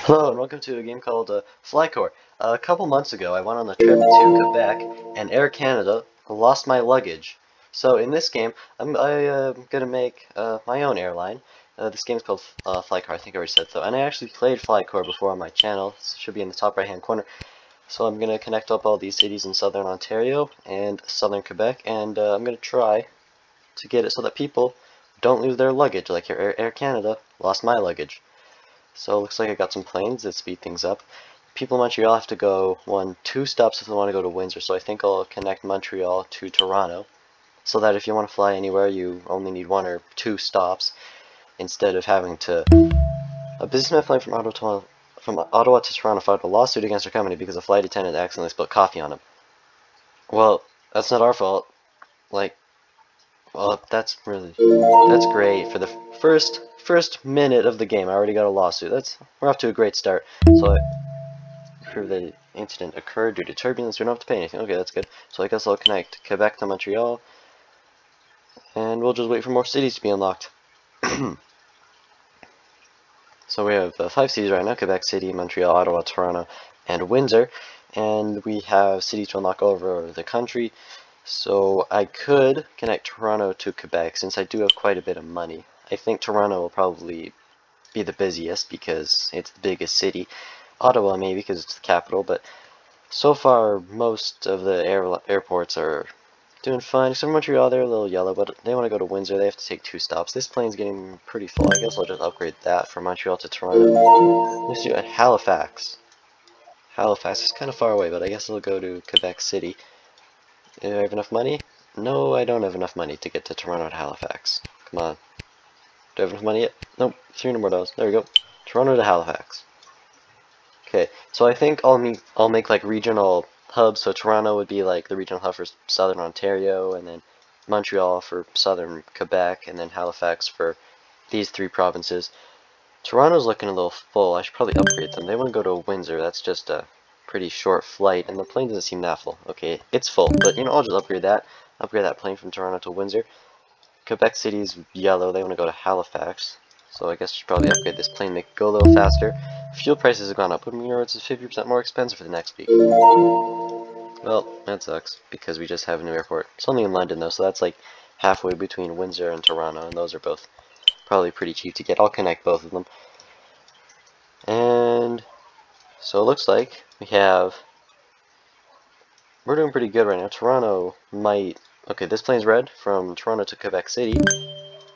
Hello and welcome to a game called Corp. A couple months ago I went on a trip to Quebec and Air Canada lost my luggage. So in this game I'm gonna make my own airline. This game is called Corp, I think I already said so. And I actually played Corp before on my channel. It should be in the top right hand corner. So I'm gonna connect up all these cities in southern Ontario and southern Quebec, and I'm gonna try to get it so that people don't lose their luggage like Air Canada lost my luggage. So it looks like I got some planes that speed things up. People in Montreal have to go two stops if they want to go to Windsor, so I think I'll connect Montreal to Toronto, so that if you want to fly anywhere you only need one or two stops, instead of having to... A businessman flying from Ottawa to Toronto filed a lawsuit against our company because a flight attendant accidentally spilled coffee on him. Well, that's not our fault. Well, that's great. For the first minute of the game, I already got a lawsuit. We're off to a great start. So I prove that the incident occurred due to turbulence. We don't have to pay anything. Okay, that's good. So I guess I'll connect Quebec to Montreal, and we'll just wait for more cities to be unlocked. So we have 5 cities right now: Quebec City, Montreal, Ottawa, Toronto, and Windsor. And we have cities to unlock all over the country. So I could connect Toronto to Quebec since I do have quite a bit of money. I think Toronto will probably be the busiest because it's the biggest city. Ottawa maybe because it's the capital, but so far most of the airports are doing fine. Except for Montreal, they're a little yellow, but they want to go to Windsor. They have to take 2 stops. This plane's getting pretty full. I guess I'll just upgrade that from Montreal to Toronto. Let's do it at Halifax. Halifax is kind of far away, but I guess I'll go to Quebec City. Do I have enough money? No, I don't have enough money to get to Toronto to Halifax. Come on. Do I have enough money yet? Nope. $300 more. There we go. Toronto to Halifax. Okay, so I think I'll make like regional hubs. So Toronto would be like the regional hub for southern Ontario, and then Montreal for southern Quebec, and then Halifax for these 3 provinces. Toronto's looking a little full. I should probably upgrade them. They want to go to Windsor. That's just a pretty short flight, and the plane doesn't seem that full. Okay, it's full, but you know, I'll just upgrade that plane from Toronto to Windsor. Quebec City's yellow. They want to go to Halifax, so I guess I should probably upgrade this plane, make it go a little faster. Fuel prices have gone up. What do you mean it's 50% more expensive for the next week? Well, that sucks because we just have a new airport. It's only in London though, so that's like halfway between Windsor and Toronto, and those are both probably pretty cheap to get. I'll connect both of them. And so it looks like we're doing pretty good right now. Toronto might... Okay, this plane's red from Toronto to Quebec City.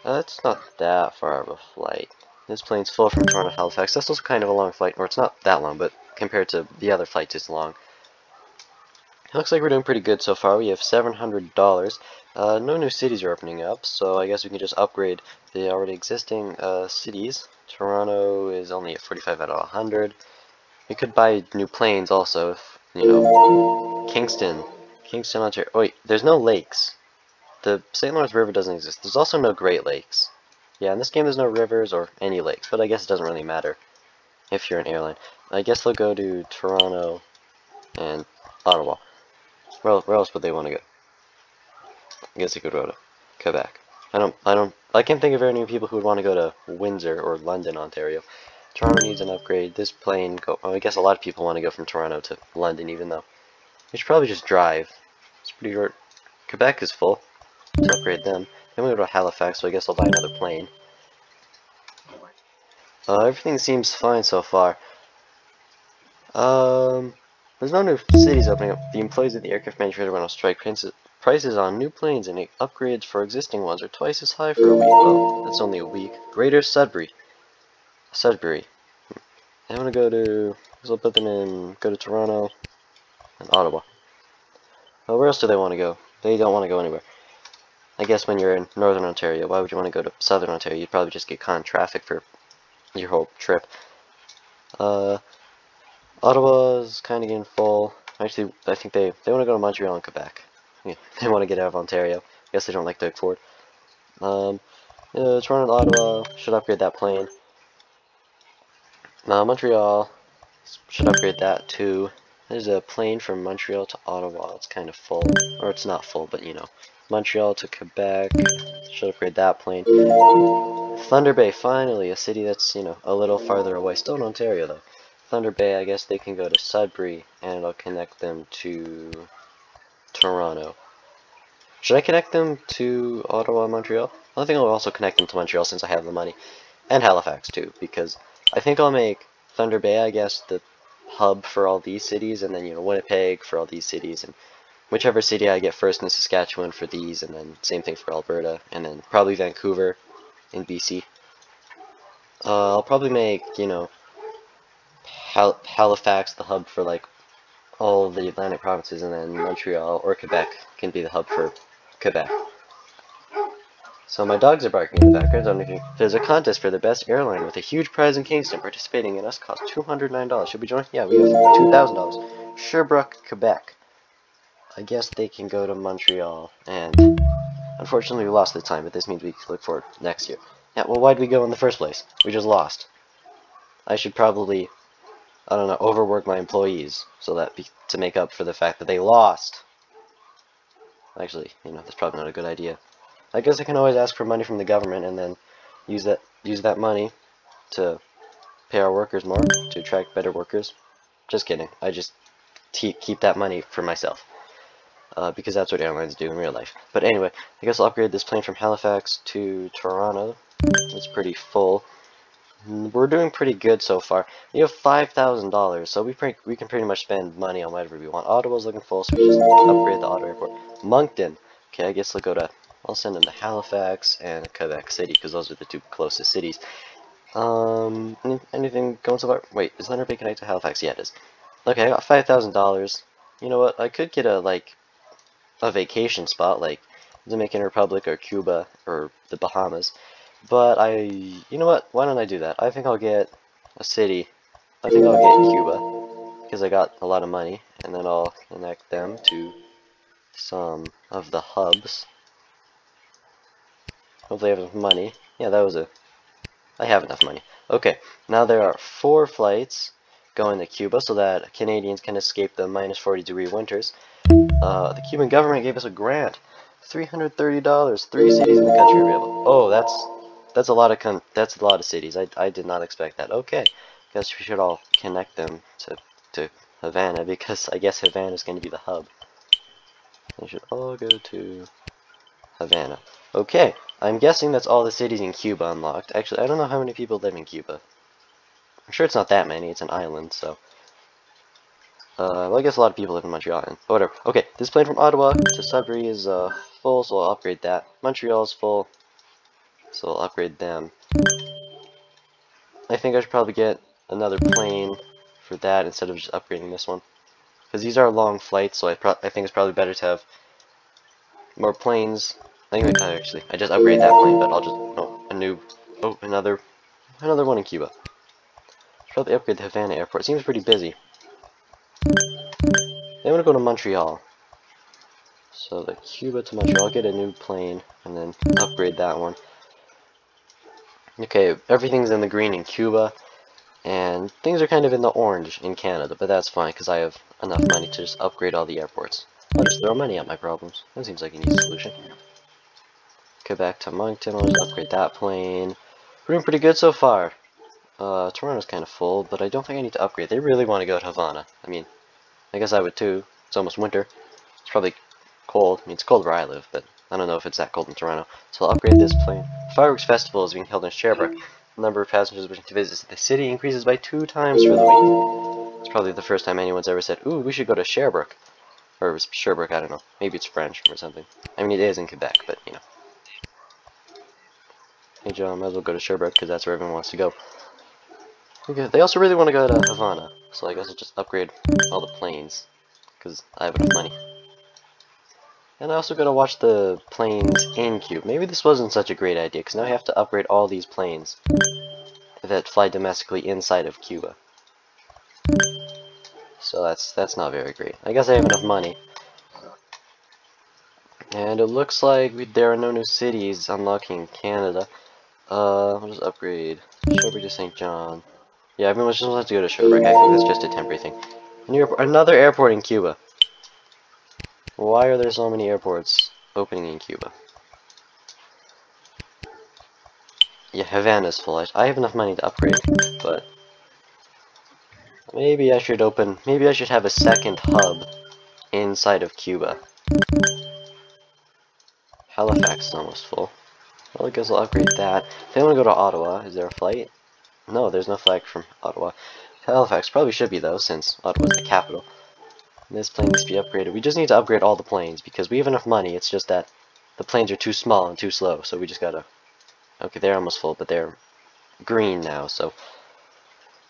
That's not that far of a flight. This plane's full from Toronto to Halifax. That's also kind of a long flight, or it's not that long, but compared to the other flights, it's long. It looks like we're doing pretty good so far. We have $700. No new cities are opening up, so I guess we can just upgrade the already existing cities. Toronto is only at 45 out of 100. We could buy new planes also, if, you know, Kingston, Ontario. Oh, wait, there's no lakes. The St. Lawrence River doesn't exist. There's also no Great Lakes. Yeah, in this game there's no rivers or any lakes, but I guess it doesn't really matter if you're an airline. I guess they'll go to Toronto and Ottawa. Where else would they want to go? I guess they could go to Quebec. I can't think of any people who would want to go to Windsor or London, Ontario. Toronto needs an upgrade. This plane I guess a lot of people want to go from Toronto to London, even though we should probably just drive. It's pretty short. Quebec is full. Let's upgrade them. Then we go to Halifax, so I guess I'll buy another plane. Everything seems fine so far. There's no new cities opening up. The employees of the aircraft manufacturer went on strike. Prices on new planes and upgrades for existing ones are twice as high for a week. Well, that's only a week. Greater Sudbury. I want to go to... I'll put them in... Go to Toronto and Ottawa. Well, where else do they want to go? They don't want to go anywhere. I guess when you're in Northern Ontario, why would you want to go to Southern Ontario? You'd probably just get con traffic for your whole trip. Ottawa's kind of getting full. Actually, I think they want to go to Montreal and Quebec. Yeah, they want to get out of Ontario. I guess they don't like Doug Ford. Toronto and Ottawa should upgrade that plane. Montreal should upgrade that too. There's a plane from Montreal to Ottawa. It's kind of full. Or it's not full, but you know. Montreal to Quebec. Should upgrade that plane. Thunder Bay, finally, a city that's, you know, a little farther away. Still in Ontario, though. Thunder Bay, I guess they can go to Sudbury, and it'll connect them to Toronto. Should I connect them to Ottawa and Montreal? I think I'll also connect them to Montreal since I have the money. And Halifax too, because I think I'll make Thunder Bay, I guess, the hub for all these cities, and then, you know, Winnipeg for all these cities, and whichever city I get first in Saskatchewan for these, and then same thing for Alberta, and then probably Vancouver in BC. I'll probably make, you know, Halifax the hub for like all of the Atlantic provinces, and then Montreal or Quebec can be the hub for Quebec. So my dogs are barking in the background. There's a contest for the best airline with a huge prize in Kingston. Participating in us costs $209. Should we join? Yeah, we have $2,000. Sherbrooke, Quebec. I guess they can go to Montreal, and unfortunately we lost the time, but this means we can look forward next year. Yeah, well, why'd we go in the first place? We just lost. I should probably, I don't know, overwork my employees so that to make up for the fact that they lost. Actually, you know, that's probably not a good idea. I guess I can always ask for money from the government and then use that money to pay our workers more, to attract better workers. Just kidding. I just keep that money for myself. Because that's what airlines do in real life. But anyway, I guess I'll upgrade this plane from Halifax to Toronto. It's pretty full. We're doing pretty good so far. We have $5,000, so we can pretty much spend money on whatever we want. Ottawa's looking full, so we just upgrade the Ottawa airport. Moncton. Okay, I guess I'll send them to Halifax and Quebec City, because those are the two closest cities. Anything going so far? Wait, is Thunder Bay connected to Halifax? Yeah, it is. Okay, I got $5,000. You know what? I could get a vacation spot like Dominican Republic or Cuba or the Bahamas, but you know what? Why don't I do that? I think I'll get a city. I think I'll get Cuba because I got a lot of money, and then I'll connect them to some of the hubs. Hopefully I have enough money. Yeah, I have enough money. Okay, now there are 4 flights going to Cuba so that Canadians can escape the -40-degree winters. The Cuban government gave us a grant, $330. 3 cities in the country are available. Oh, that's a lot of cities. I did not expect that. Okay, guess we should all connect them to Havana, because I guess Havana is going to be the hub. They should all go to Havana. Okay, I'm guessing that's all the cities in Cuba unlocked. Actually, I don't know how many people live in Cuba. I'm sure it's not that many. It's an island, so. Well, I guess a lot of people live in Montreal, but whatever. Okay, this plane from Ottawa to Sudbury is full, so I'll upgrade that. Montreal is full, so I'll upgrade them. I think I should probably get another plane for that instead of just upgrading this one, because these are long flights, so I think it's probably better to have more planes. Anyway, actually, I just upgraded that plane, but I'll just another one in Cuba. Should probably upgrade the Havana airport. It seems pretty busy. I'm gonna go to Montreal. So the Cuba to Montreal, I'll get a new plane and then upgrade that one. Okay, everything's in the green in Cuba, and things are kind of in the orange in Canada, but that's fine because I have enough money to just upgrade all the airports. I'll just throw money at my problems. That seems like an easy solution. Quebec to Moncton, I'll just upgrade that plane. We're doing pretty good so far. Toronto's kind of full, but I don't think I need to upgrade. They really want to go to Havana. I mean, I guess I would too. It's almost winter. It's probably cold. I mean, it's cold where I live, but I don't know if it's that cold in Toronto. So I'll upgrade this plane. Fireworks Festival is being held in Sherbrooke. The number of passengers wishing to visit the city increases by 2 times for the week. It's probably the first time anyone's ever said, ooh, we should go to Sherbrooke. Or Sherbrooke, I don't know. Maybe it's French or something. I mean, it is in Quebec, but, you know. Hey, Joe, I might as well go to Sherbrooke, because that's where everyone wants to go. Okay, they also really want to go to Havana, so I guess I'll just upgrade all the planes, because I have enough money. And I also gotta watch the planes in Cuba. Maybe this wasn't such a great idea, because now I have to upgrade all these planes that fly domestically inside of Cuba. So that's not very great. I guess I have enough money. And it looks like there are no new cities unlocking in Canada. I'll just upgrade Sherbrooke to St. John. Yeah, everyone just wants to go to Sherbrooke. I think that's just a temporary thing. Another airport in Cuba. Why are there so many airports opening in Cuba? Yeah, Havana's full. I have enough money to upgrade, but Maybe I should have a second hub inside of Cuba. Halifax is almost full. Well, I guess I'll upgrade that. If I want to go to Ottawa, is there a flight? No, there's no flight from Ottawa. Halifax probably should be, though, since Ottawa's the capital. This plane needs to be upgraded. We just need to upgrade all the planes, because we have enough money. It's just that the planes are too small and too slow, so we just gotta... Okay, they're almost full, but they're green now, so...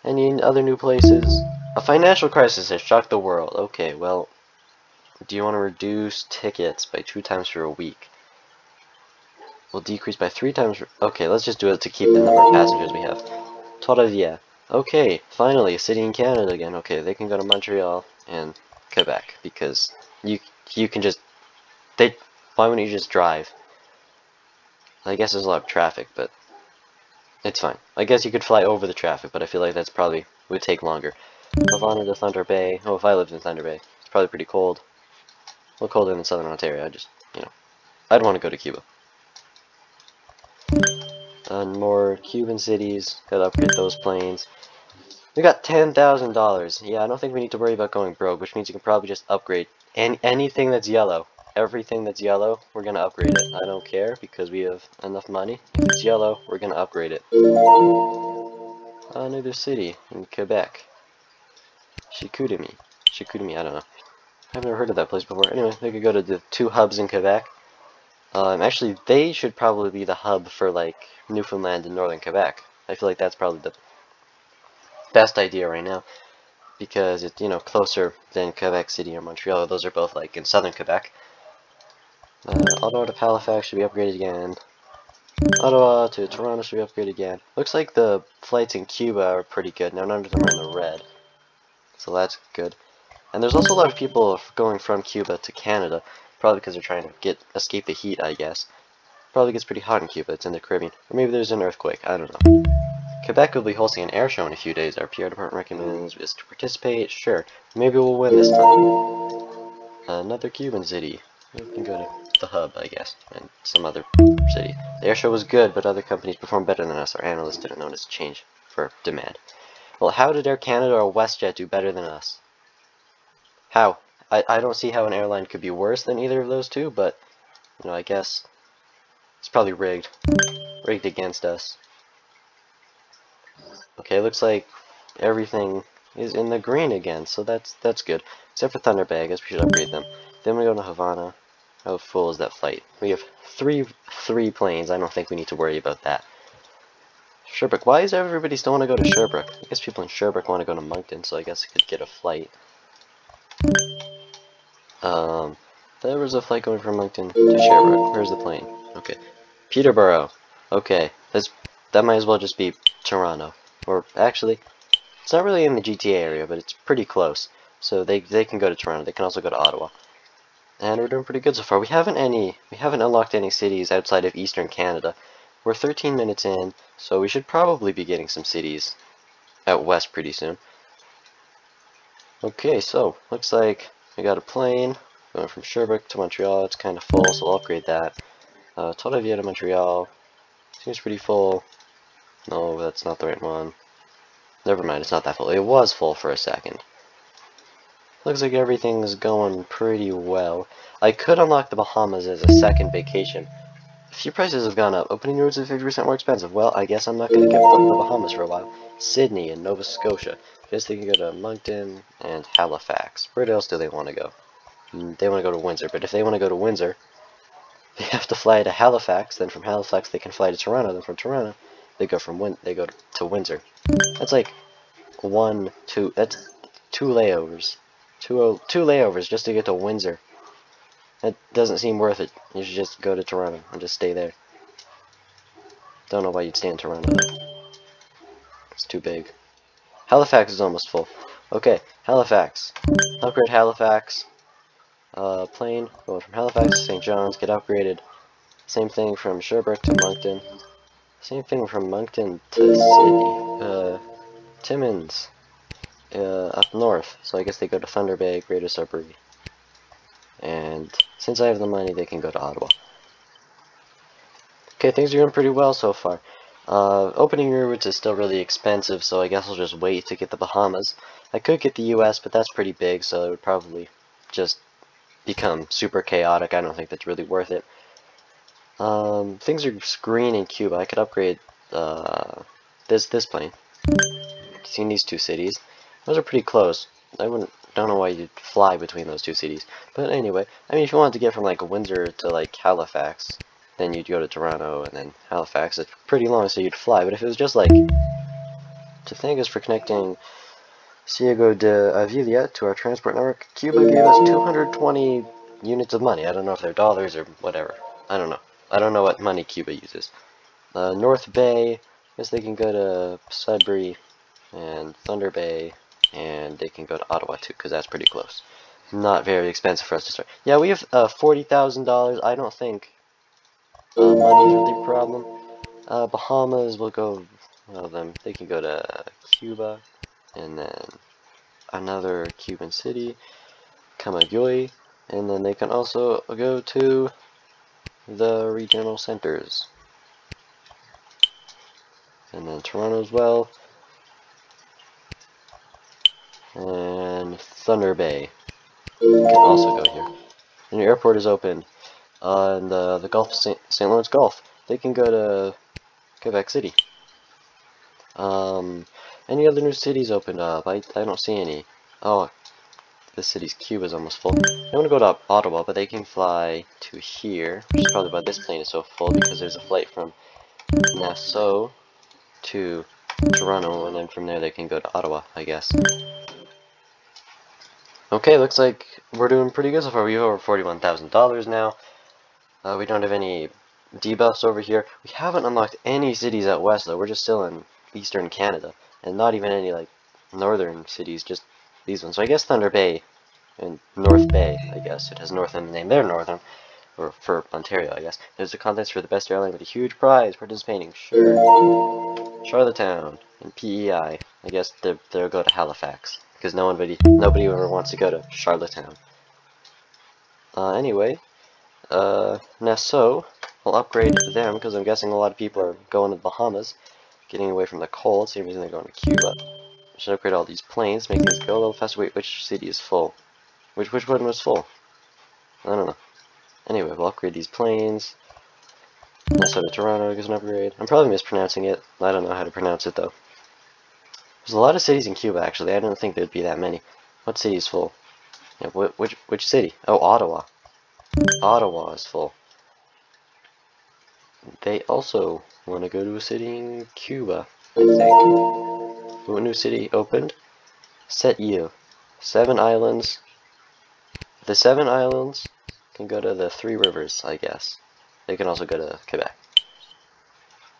Any other new places? A financial crisis has shocked the world. Okay, well... Do you want to reduce tickets by 2 times for a week? We'll decrease by 3 times for... Okay, let's just do it to keep the number of passengers we have. Toravia. Okay, finally, a city in Canada again. Okay, they can go to Montreal and Quebec, because you can just... Why wouldn't you just drive? I guess there's a lot of traffic, but it's fine. I guess you could fly over the traffic, but I feel like that's probably would take longer. Havana to Thunder Bay. Oh, if I lived in Thunder Bay, it's probably pretty cold. A little colder than Southern Ontario. I'd want to go to Cuba. And more Cuban cities. Gotta upgrade those planes. We got $10,000. Yeah, I don't think we need to worry about going broke, which means you can probably just upgrade anything that's yellow. Everything that's yellow, we're gonna upgrade it. I don't care because we have enough money. If it's yellow, we're gonna upgrade it. Another city in Quebec. Chicoutimi. Chicoutimi, I don't know. I've never heard of that place before. Anyway, they could go to the 2 hubs in Quebec. Actually, they should probably be the hub for, like, Newfoundland and Northern Quebec. I feel like that's probably the best idea right now. Because it's, closer than Quebec City or Montreal. Those are both, like, in Southern Quebec. Ottawa to Halifax should be upgraded again. Ottawa to Toronto should be upgraded again. Looks like the flights in Cuba are pretty good. Now none of them are in the red. So that's good. And there's also a lot of people going from Cuba to Canada. Probably because they're trying to escape the heat, I guess. Probably gets pretty hot in Cuba. It's in the Caribbean. Or maybe there's an earthquake. I don't know. Quebec will be hosting an air show in a few days. Our PR department recommends us to participate. Sure. Maybe we'll win this time. Another Cuban city. We can go to the hub, I guess, and some other city. The air show was good, but other companies performed better than us. Our analysts didn't notice a change for demand. Well, how did Air Canada or WestJet do better than us? How? I don't see how an airline could be worse than either of those two, but, I guess it's probably rigged. Rigged against us. Okay, looks like everything is in the green again, so that's good. Except for Thunder Bay, I guess we should upgrade them. Then we go to Havana. How full is that flight? We have three planes. I don't think we need to worry about that. Sherbrooke. Why does everybody still want to go to Sherbrooke? I guess people in Sherbrooke want to go to Moncton, so I guess I could get a flight. There was a flight going from Moncton to Sherbrooke. Where's the plane? Okay. Peterborough. Okay. That might as well just be Toronto. Or, actually, it's not really in the GTA area, but it's pretty close. So they can go to Toronto. They can also go to Ottawa. And we're doing pretty good so far. We haven't unlocked any cities outside of Eastern Canada. We're 13 minutes in, so we should probably be getting some cities out west pretty soon. Okay, so looks like we got a plane going from Sherbrooke to Montreal. It's kind of full, so I'll upgrade that. Toravia to Montreal seems pretty full. No, that's not the right one. Never mind, it's not that full. It was full for a second. Looks like everything's going pretty well. I could unlock the Bahamas as a second vacation. A few prices have gone up. Opening routes are 50% more expensive. Well, I guess I'm not going to give them the Bahamas for a while. Sydney and Nova Scotia. Guess they can go to Moncton and Halifax. Where else do they want to go? They want to go to Windsor. But if they want to go to Windsor, they have to fly to Halifax. Then from Halifax they can fly to Toronto. Then from Toronto they go to Windsor. That's like that's 2 layovers. Two layovers just to get to Windsor. That doesn't seem worth it. You should just go to Toronto and just stay there. Don't know why you'd stay in Toronto though. It's too big. Halifax is almost full. Okay, Halifax. Upgrade Halifax. Plane going from Halifax to St. John's, get upgraded. Same thing from Sherbrooke to Moncton. Same thing from Moncton to Sydney. Timmins. Up north, so I guess they go to Thunder Bay, Greater Sudbury. And since I have the money, they can go to Ottawa. Okay, things are going pretty well so far. Opening routes is still really expensive, so I guess I'll just wait to get the Bahamas. I could get the US, but that's pretty big, so it would probably just become super chaotic. I don't think that's really worth it. Things are green in Cuba. I could upgrade this plane. Seen these two cities. Those are pretty close. Don't know why you'd fly between those two cities. But anyway, I mean, if you wanted to get from like Windsor to like Halifax, then you'd go to Toronto and then Halifax. It's pretty long, so you'd fly. But if it was just like, to thank us for connecting Ciego de Avila to our transport network, Cuba gave us 220 units of money. I don't know if they're dollars or whatever. I don't know. I don't know what money Cuba uses. North Bay, I guess they can go to Sudbury and Thunder Bay, and they can go to Ottawa too, because that's pretty close. Not very expensive for us to start. Yeah, we have $40,000. I don't think money is really a problem. Bahamas will go, well, they can go to Cuba, and then another Cuban city, Camagüey, and then they can also go to the regional centers. And then Toronto as well. And Thunder Bay. You can also go here. And your airport is open. And the Gulf of St. Lawrence Gulf. They can go to Quebec City. Any other new cities opened up? I don't see any. Oh, this city's Cuba's almost full. They want to go to Ottawa, but they can fly to here, which is probably why this plane is so full, because there's a flight from Nassau to Toronto, and then from there they can go to Ottawa, I guess. Okay, looks like we're doing pretty good so far. We have over $41,000 now. We don't have any debuffs over here. We haven't unlocked any cities out west, though. We're just still in eastern Canada, and not even any like northern cities, just these ones. So I guess Thunder Bay and North Bay, I guess. It has North in the name. They're northern. Or for Ontario, I guess. There's a contest for the best airline with a huge prize. Participating, sure. Charlottetown and PEI. I guess they'll go to Halifax because nobody ever wants to go to Charlottetown. Anyway, Nassau. I'll upgrade them because I'm guessing a lot of people are going to the Bahamas, getting away from the cold. Same reason they're going to Cuba. I should upgrade all these planes, make things go a little faster. Wait, which city is full? Which one was full? I don't know. Anyway, we'll upgrade these planes. Nassau to Toronto gets an upgrade. I'm probably mispronouncing it. I don't know how to pronounce it, though. There's a lot of cities in Cuba, actually. I didn't think there'd be that many. What city is full? Yeah, which city? Oh, Ottawa. Ottawa is full. They also want to go to a city in Cuba, I think. What new city opened? Set you. 7 islands. The 7 islands can go to the 3 rivers, I guess. They can also go to Quebec.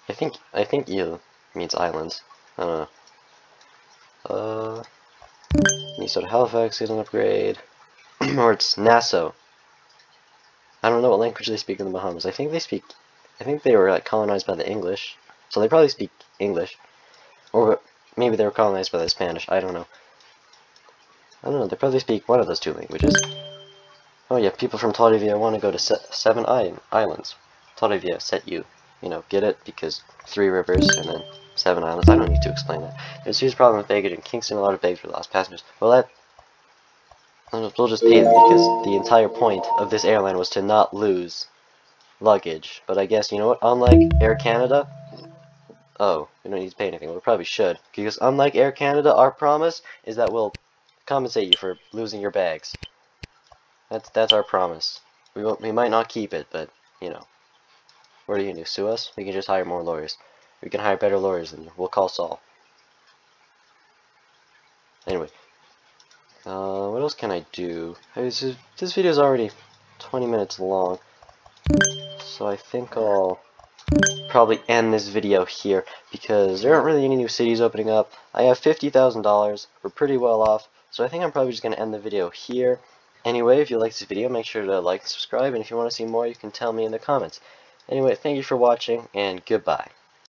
I think "you" means islands. I don't know. Minnesota Halifax gets an upgrade. Or it's Nassau. I don't know what language they speak in the Bahamas. I think they were like colonized by the English. So they probably speak English. Or maybe they were colonized by the Spanish. I don't know. They probably speak one of those 2 languages. Oh yeah, people from Taldivia want to go to 7 islands. Taldivia, set you. You know, get it? Because 3 rivers and then 7 islands. I don't need to explain that. There's a serious problem with baggage in Kingston. A lot of baggage were lost passengers. Well, we'll just pay them because the entire point of this airline was to not lose luggage. But I guess, you know what? Unlike Air Canada... Oh, we don't need to pay anything. Well, we probably should. Because unlike Air Canada, our promise is that we'll compensate you for losing your bags. That's our promise. We might not keep it, but, you know. What are you going to do? Sue us? We can just hire more lawyers. We can hire better lawyers and we'll call Saul. Anyway. What else can I do? This video is already 20 minutes long. So I think I'll probably end this video here because there aren't really any new cities opening up. I have $50,000. We're pretty well off. So I think I'm probably just going to end the video here. Anyway, if you like this video, make sure to like and subscribe, and if you want to see more, you can tell me in the comments. Anyway, thank you for watching, and goodbye.